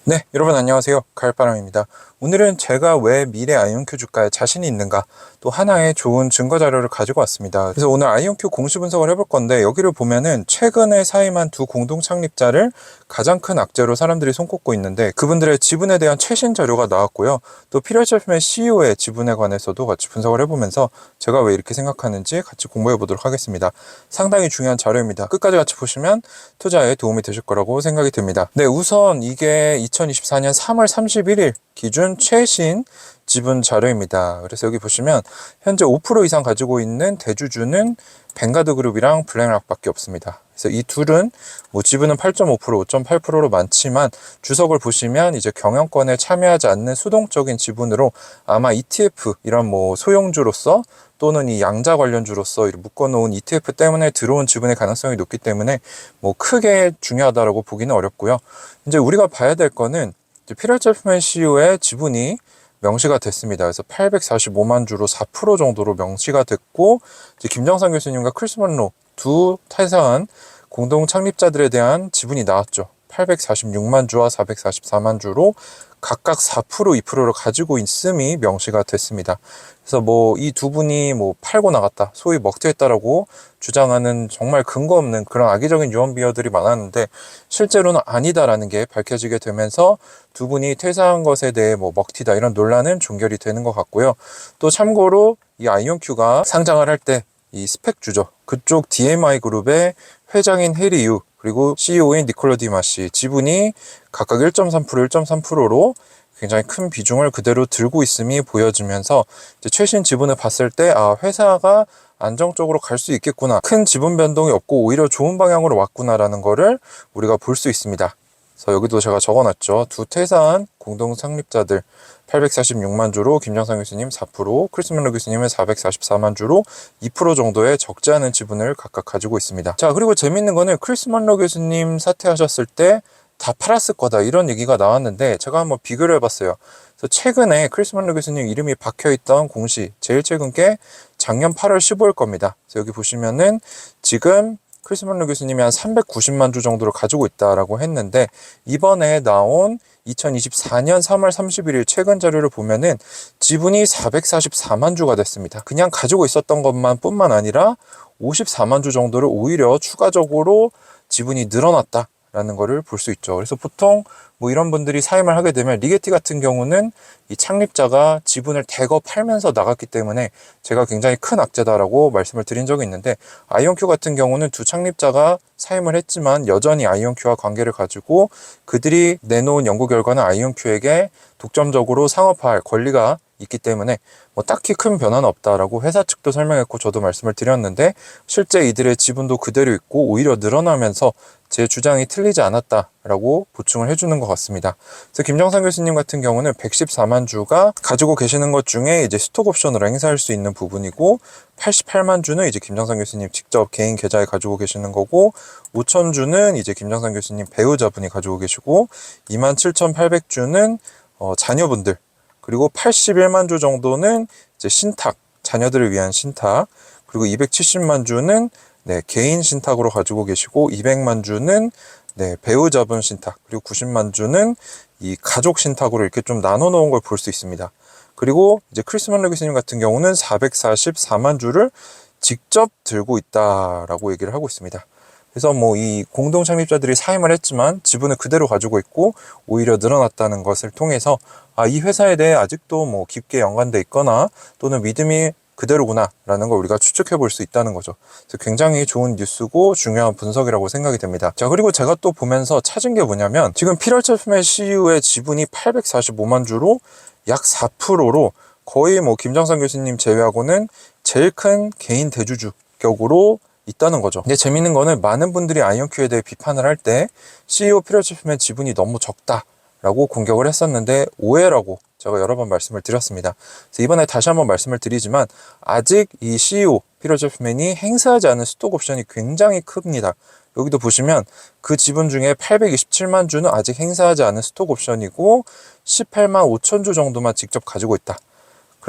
네, 여러분 안녕하세요. 가을바람입니다. 오늘은 제가 왜 미래 아이온큐 주가에 자신이 있는가, 또 하나의 좋은 증거 자료를 가지고 왔습니다. 그래서 오늘 아이온큐 공시 분석을 해볼 건데, 여기를 보면은 최근에 사임한 두 공동 창립자를 가장 큰 악재로 사람들이 손꼽고 있는데, 그분들의 지분에 대한 최신 자료가 나왔고요. 또 피렐체프의 CEO의 지분에 관해서도 같이 분석을 해보면서 제가 왜 이렇게 생각하는지 같이 공부해 보도록 하겠습니다. 상당히 중요한 자료입니다. 끝까지 같이 보시면 투자에 도움이 되실 거라고 생각이 듭니다. 네, 우선 이게 2024년 3월 31일 기준 최신 지분 자료입니다. 그래서 여기 보시면 현재 5% 이상 가지고 있는 대주주는 벵가드 그룹이랑 블랙락밖에 없습니다. 그래서 이 둘은 뭐 지분은 8.5%, 5.8%로 많지만 주석을 보시면 이제 경영권에 참여하지 않는 수동적인 지분으로 아마 ETF 이런 뭐 소형주로서 또는 이 양자 관련주로서 묶어놓은 ETF 때문에 들어온 지분의 가능성이 높기 때문에 뭐 크게 중요하다라고 보기는 어렵고요. 이제 우리가 봐야 될 거는 피렐체프맨 CEO의 지분이 명시가 됐습니다. 그래서 845만 주로 4% 정도로 명시가 됐고, 이제 김정상 교수님과 크리스 먼로 두 퇴사한 공동 창립자들에 대한 지분이 나왔죠. 846만 주와 444만 주로 각각 4%, 2%를 가지고 있음이 명시가 됐습니다. 그래서 뭐 이 두 분이 뭐 팔고 나갔다, 소위 먹튀했다라고 주장하는 정말 근거 없는 그런 악의적인 유언 비어들이 많았는데 실제로는 아니다라는 게 밝혀지게 되면서 두 분이 퇴사한 것에 대해 뭐 먹튀다 이런 논란은 종결이 되는 것 같고요. 또 참고로 이 아이온큐가 상장을 할 때 이 스펙주죠. 그쪽 DMI 그룹의 회장인 해리 유 그리고 CEO인 니콜라 디마시 지분이 각각 1.3%, 1.3%로 굉장히 큰 비중을 그대로 들고 있음이 보여지면서 이제 최신 지분을 봤을 때 회사가 안정적으로 갈 수 있겠구나, 큰 지분 변동이 없고 오히려 좋은 방향으로 왔구나라는 거를 우리가 볼 수 있습니다. 그래서 여기도 제가 적어놨죠. 두 퇴사한 공동 창립자들 846만 주로 김정상 교수님 4%, 크리스 먼로 교수님은 444만 주로 2% 정도의 적지 않은 지분을 각각 가지고 있습니다. 자, 그리고 재밌는 거는 크리스 먼로 교수님 사퇴하셨을 때 다 팔았을 거다 이런 얘기가 나왔는데 제가 한번 비교를 해봤어요. 그래서 최근에 크리스 먼로 교수님 이름이 박혀있던 공시, 제일 최근 게 작년 8월 15일 겁니다. 그래서 여기 보시면은 지금 크리스 먼로 교수님이 한 390만 주 정도를 가지고 있다라고 했는데, 이번에 나온 2024년 3월 31일 최근 자료를 보면은 지분이 444만 주가 됐습니다. 그냥 가지고 있었던 것만 뿐만 아니라 54만 주 정도를 오히려 추가적으로 지분이 늘어났다 라는 거를 볼 수 있죠. 그래서 보통 뭐 이런 분들이 사임을 하게 되면, 리게티 같은 경우는 이 창립자가 지분을 대거 팔면서 나갔기 때문에 제가 굉장히 큰 악재다라고 말씀을 드린 적이 있는데, 아이온큐 같은 경우는 두 창립자가 사임을 했지만 여전히 아이온큐와 관계를 가지고 그들이 내놓은 연구 결과는 아이온큐에게 독점적으로 상업화할 권리가 있기 때문에 뭐 딱히 큰 변화는 없다라고 회사 측도 설명했고 저도 말씀을 드렸는데, 실제 이들의 지분도 그대로 있고 오히려 늘어나면서 제 주장이 틀리지 않았다라고 보충을 해주는 것 같습니다. 그래서 김정상 교수님 같은 경우는 114만 주가 가지고 계시는 것 중에 이제 스톡 옵션으로 행사할 수 있는 부분이고, 88만 주는 이제 김정상 교수님 직접 개인 계좌에 가지고 계시는 거고, 5천 주는 이제 김정상 교수님 배우자분이 가지고 계시고, 27,800주는 자녀분들, 그리고 81만 주 정도는 이제 신탁, 자녀들을 위한 신탁, 그리고 270만 주는 개인 신탁으로 가지고 계시고, 200만 주는 배우자분 신탁, 그리고 90만 주는 이 가족 신탁으로 이렇게 좀 나눠 놓은 걸 볼 수 있습니다. 그리고 이제 크리스 먼로 교수님 같은 경우는 444만 주를 직접 들고 있다라고 얘기를 하고 있습니다. 그래서 뭐 이 공동 창립자들이 사임을 했지만 지분을 그대로 가지고 있고 오히려 늘어났다는 것을 통해서 이 회사에 대해 아직도 뭐 깊게 연관돼 있거나 또는 믿음이 그대로구나 라는 걸 우리가 추측해 볼 수 있다는 거죠. 그래서 굉장히 좋은 뉴스고 중요한 분석이라고 생각이 됩니다. 자, 그리고 제가 또 보면서 찾은 게 뭐냐면, 지금 피렐체프맨 CEO의 지분이 845만 주로 약 4%로 거의 뭐 김정상 교수님 제외하고는 제일 큰 개인 대주주 격으로 있다는 거죠. 근데 재밌는 거는, 많은 분들이 아이온큐에 대해 비판을 할 때 CEO 피렐체프맨 지분이 너무 적다라고 공격을 했었는데 오해라고 제가 여러 번 말씀을 드렸습니다. 그래서 이번에 다시 한번 말씀을 드리지만, 아직 이 CEO 피렐체프맨이 행사하지 않은 스톡 옵션이 굉장히 큽니다. 여기도 보시면 그 지분 중에 827만 주는 아직 행사하지 않은 스톡 옵션이고 18만 5천 주 정도만 직접 가지고 있다.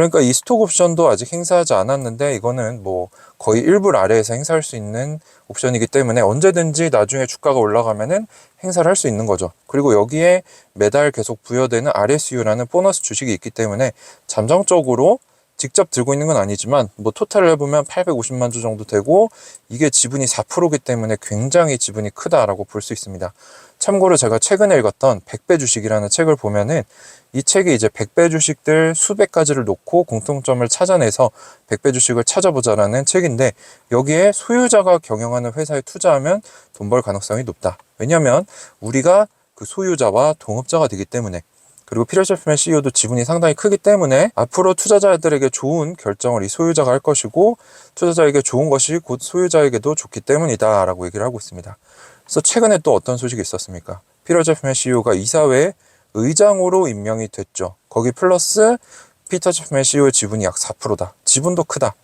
그러니까 이 스톡 옵션도 아직 행사하지 않았는데 이거는 뭐 거의 1불 아래에서 행사할 수 있는 옵션이기 때문에 언제든지 나중에 주가가 올라가면은 행사를 할 수 있는 거죠. 그리고 여기에 매달 계속 부여되는 RSU라는 보너스 주식이 있기 때문에 잠정적으로 직접 들고 있는 건 아니지만 뭐 토탈을 해보면 850만 주 정도 되고 이게 지분이 4%이기 때문에 굉장히 지분이 크다라고 볼 수 있습니다. 참고로 제가 최근에 읽었던 100배 주식이라는 책을 보면은 이 책이 이제 100배 주식들 수백 가지를 놓고 공통점을 찾아내서 100배 주식을 찾아보자라는 책인데 여기에 소유자가 경영하는 회사에 투자하면 돈 벌 가능성이 높다. 왜냐하면 우리가 그 소유자와 동업자가 되기 때문에 그리고 피터 제프맨 CEO도 지분이 상당히 크기 때문에 앞으로 투자자들에게 좋은 결정을 이 소유자가 할 것이고 투자자에게 좋은 것이 곧 소유자에게도 좋기 때문이다 라고 얘기를 하고 있습니다. 그래서 최근에 또 어떤 소식이 있었습니까? 피터 제프맨 CEO가 이사회 의장으로 임명이 됐죠. 거기 플러스 피터 제프맨 CEO의 지분이 약 4%다. 지분도 크다.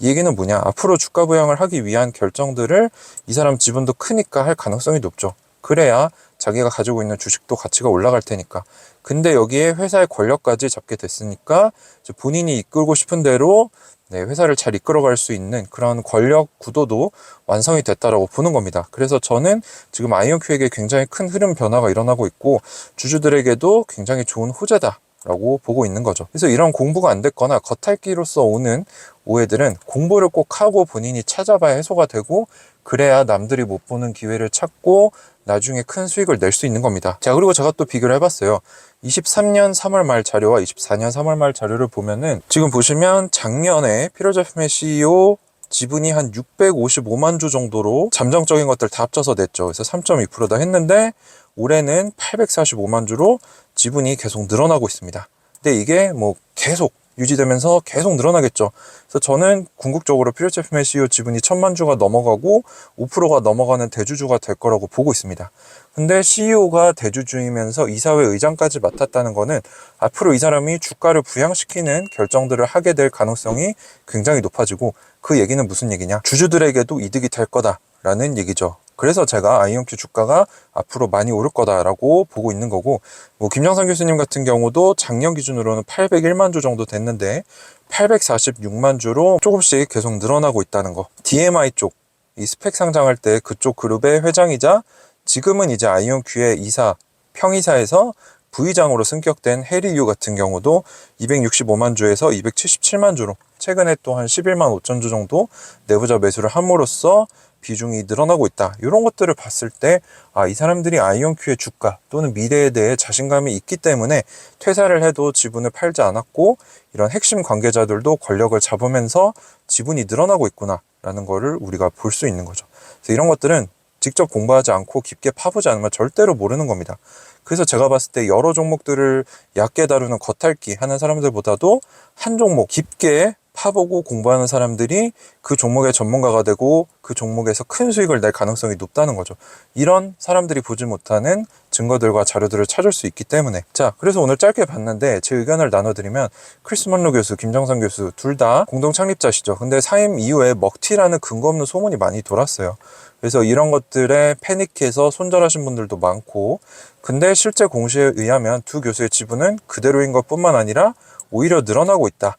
이 얘기는 뭐냐? 앞으로 주가 부양을 하기 위한 결정들을 이 사람 지분도 크니까 할 가능성이 높죠. 그래야 자기가 가지고 있는 주식도 가치가 올라갈 테니까. 근데 여기에 회사의 권력까지 잡게 됐으니까 본인이 이끌고 싶은 대로 회사를 잘 이끌어갈 수 있는 그런 권력 구도도 완성이 됐다라고 보는 겁니다. 그래서 저는 지금 아이온큐에게 굉장히 큰 흐름 변화가 일어나고 있고 주주들에게도 굉장히 좋은 호재다 라고 보고 있는 거죠. 그래서 이런 공부가 안 됐거나 겉핥기로서 오는 오해들은 공부를 꼭 하고 본인이 찾아봐야 해소가 되고 그래야 남들이 못 보는 기회를 찾고 나중에 큰 수익을 낼 수 있는 겁니다. 자, 그리고 제가 또 비교를 해봤어요. 23년 3월 말 자료와 24년 3월 말 자료를 보면은 지금 보시면 작년에 피터 제프맨 CEO 지분이 한 655만 주 정도로 잠정적인 것들 다 합쳐서 냈죠. 그래서 3.2%다 했는데 올해는 845만 주로 지분이 계속 늘어나고 있습니다. 근데 이게 뭐 계속 유지되면서 계속 늘어나겠죠. 그래서 저는 궁극적으로 피터 제프맨 CEO 지분이 1000만 주가 넘어가고 5%가 넘어가는 대주주가 될 거라고 보고 있습니다. 근데 CEO가 대주주이면서 이사회 의장까지 맡았다는 거는 앞으로 이 사람이 주가를 부양시키는 결정들을 하게 될 가능성이 굉장히 높아지고 그 얘기는 무슨 얘기냐? 주주들에게도 이득이 될 거다라는 얘기죠. 그래서 제가 아이온큐 주가가 앞으로 많이 오를 거다라고 보고 있는 거고, 뭐 김정선 교수님 같은 경우도 작년 기준으로는 801만 주 정도 됐는데 846만 주로 조금씩 계속 늘어나고 있다는 거. DMI 쪽, 이 스펙 상장할 때 그쪽 그룹의 회장이자 지금은 이제 아이온큐의 이사, 평이사에서 부의장으로 승격된 해리 유 같은 경우도 265만 주에서 277만 주로 최근에 또 한 11만 5천 주 정도 내부자 매수를 함으로써 비중이 늘어나고 있다. 이런 것들을 봤을 때 이 사람들이 아이온큐의 주가 또는 미래에 대해 자신감이 있기 때문에 퇴사를 해도 지분을 팔지 않았고 이런 핵심 관계자들도 권력을 잡으면서 지분이 늘어나고 있구나 라는 거를 우리가 볼 수 있는 거죠. 그래서 이런 것들은 직접 공부하지 않고 깊게 파보지 않으면 절대로 모르는 겁니다. 그래서 제가 봤을 때 여러 종목들을 얕게 다루는 겉핥기 하는 사람들보다도 한 종목 깊게 파보고 공부하는 사람들이 그 종목의 전문가가 되고 그 종목에서 큰 수익을 낼 가능성이 높다는 거죠. 이런 사람들이 보지 못하는 증거들과 자료들을 찾을 수 있기 때문에. 자, 그래서 오늘 짧게 봤는데 제 의견을 나눠드리면 크리스 먼로 교수, 김정선 교수 둘 다 공동 창립자시죠. 근데 사임 이후에 먹튀라는 근거 없는 소문이 많이 돌았어요. 그래서 이런 것들에 패닉해서 손절하신 분들도 많고, 근데 실제 공시에 의하면 두 교수의 지분은 그대로인 것뿐만 아니라 오히려 늘어나고 있다.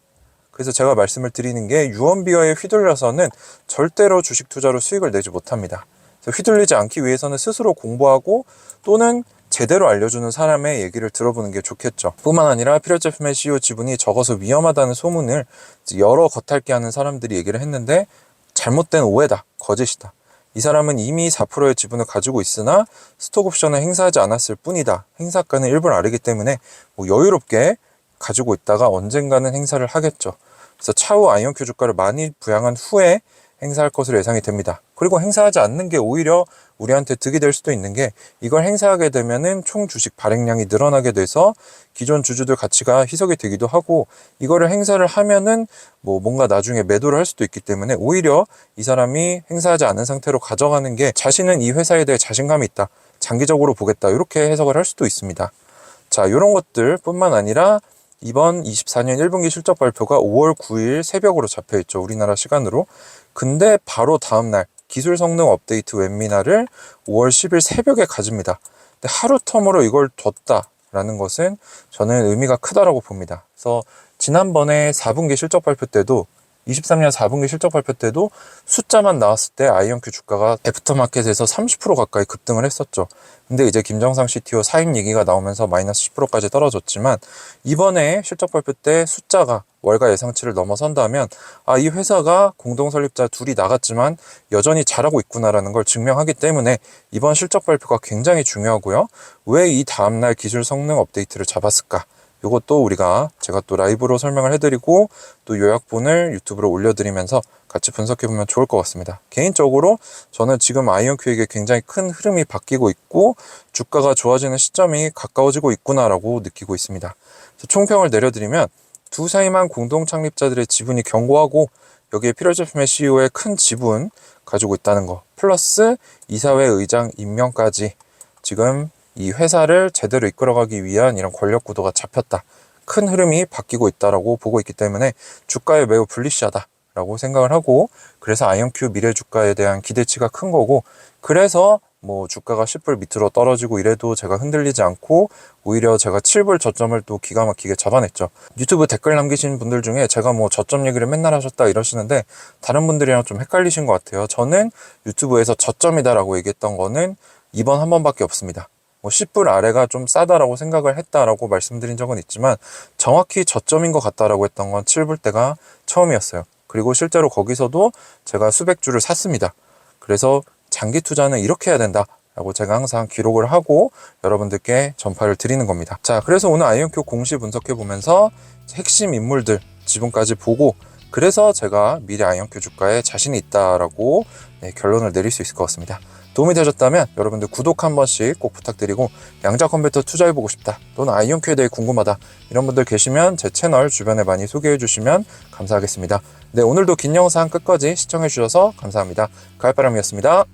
그래서 제가 말씀을 드리는 게 유언비어에 휘둘려서는 절대로 주식 투자로 수익을 내지 못합니다. 그래서 휘둘리지 않기 위해서는 스스로 공부하고 또는 제대로 알려주는 사람의 얘기를 들어보는 게 좋겠죠. 뿐만 아니라 피터 제프맨 CEO 지분이 적어서 위험하다는 소문을 여러 겉핥기 하는 사람들이 얘기를 했는데 잘못된 오해다, 거짓이다. 이 사람은 이미 4%의 지분을 가지고 있으나 스톡 옵션을 행사하지 않았을 뿐이다. 행사가는 1불 아래이기 때문에 뭐 여유롭게 가지고 있다가 언젠가는 행사를 하겠죠. 그래서 차후 아이온큐 주가를 많이 부양한 후에 행사할 것으로 예상이 됩니다. 그리고 행사하지 않는 게 오히려 우리한테 득이 될 수도 있는 게 이걸 행사하게 되면은 총 주식 발행량이 늘어나게 돼서 기존 주주들 가치가 희석이 되기도 하고 이거를 행사를 하면은 뭐 뭔가 나중에 매도를 할 수도 있기 때문에 오히려 이 사람이 행사하지 않은 상태로 가져가는 게 자신은 이 회사에 대해 자신감이 있다. 장기적으로 보겠다. 이렇게 해석을 할 수도 있습니다. 자, 이런 것들 뿐만 아니라 이번 24년 1분기 실적 발표가 5월 9일 새벽으로 잡혀있죠. 우리나라 시간으로. 근데 바로 다음날 기술 성능 업데이트 웹미나를 5월 10일 새벽에 가집니다. 근데 하루 텀으로 이걸 뒀다라는 것은 저는 의미가 크다라고 봅니다. 그래서 지난번에 4분기 실적 발표 때도 23년 4분기 실적 발표 때도 숫자만 나왔을 때 아이온큐 주가가 애프터마켓에서 30% 가까이 급등을 했었죠. 근데 이제 김정상 CTO 사임 얘기가 나오면서 마이너스 10%까지 떨어졌지만 이번에 실적 발표 때 숫자가 월가 예상치를 넘어선다면 이 회사가 공동 설립자 둘이 나갔지만 여전히 잘하고 있구나라는 걸 증명하기 때문에 이번 실적 발표가 굉장히 중요하고요. 왜 이 다음날 기술 성능 업데이트를 잡았을까? 이것도 제가 또 라이브로 설명을 해드리고 또 요약본을 유튜브로 올려드리면서 같이 분석해보면 좋을 것 같습니다. 개인적으로 저는 지금 아이온큐에게 굉장히 큰 흐름이 바뀌고 있고 주가가 좋아지는 시점이 가까워지고 있구나라고 느끼고 있습니다. 총평을 내려드리면 두 사임한 공동 창립자들의 지분이 견고하고 여기에 필요제품의 CEO의 큰 지분 가지고 있다는 거 플러스 이사회 의장 임명까지 지금 이 회사를 제대로 이끌어가기 위한 이런 권력 구도가 잡혔다. 큰 흐름이 바뀌고 있다라고 보고 있기 때문에 주가에 매우 불리시하다라고 생각을 하고 그래서 아이온큐 미래 주가에 대한 기대치가 큰 거고 그래서 뭐 주가가 10불 밑으로 떨어지고 이래도 제가 흔들리지 않고 오히려 제가 7불 저점을 또 기가 막히게 잡아냈죠. 유튜브 댓글 남기신 분들 중에 제가 뭐 저점 얘기를 맨날 하셨다 이러시는데 다른 분들이랑 좀 헷갈리신 것 같아요. 저는 유튜브에서 저점이다라고 얘기했던 거는 이번 한 번밖에 없습니다. 10불 아래가 좀 싸다라고 생각을 했다라고 말씀드린 적은 있지만 정확히 저점인 것 같다라고 했던 건 7불 때가 처음이었어요. 그리고 실제로 거기서도 제가 수백 주를 샀습니다. 그래서 장기 투자는 이렇게 해야 된다 라고 제가 항상 기록을 하고 여러분들께 전파를 드리는 겁니다. 자, 그래서 오늘 아이온큐 공시 분석해 보면서 핵심 인물들 지분까지 보고 그래서 제가 미래 아이온큐 주가에 자신이 있다라고 결론을 내릴 수 있을 것 같습니다. 도움이 되셨다면 여러분들 구독 한 번씩 꼭 부탁드리고 양자 컴퓨터 투자해보고 싶다 또는 아이온큐에 대해 궁금하다 이런 분들 계시면 제 채널 주변에 많이 소개해 주시면 감사하겠습니다. 네, 오늘도 긴 영상 끝까지 시청해 주셔서 감사합니다. 가을바람이었습니다.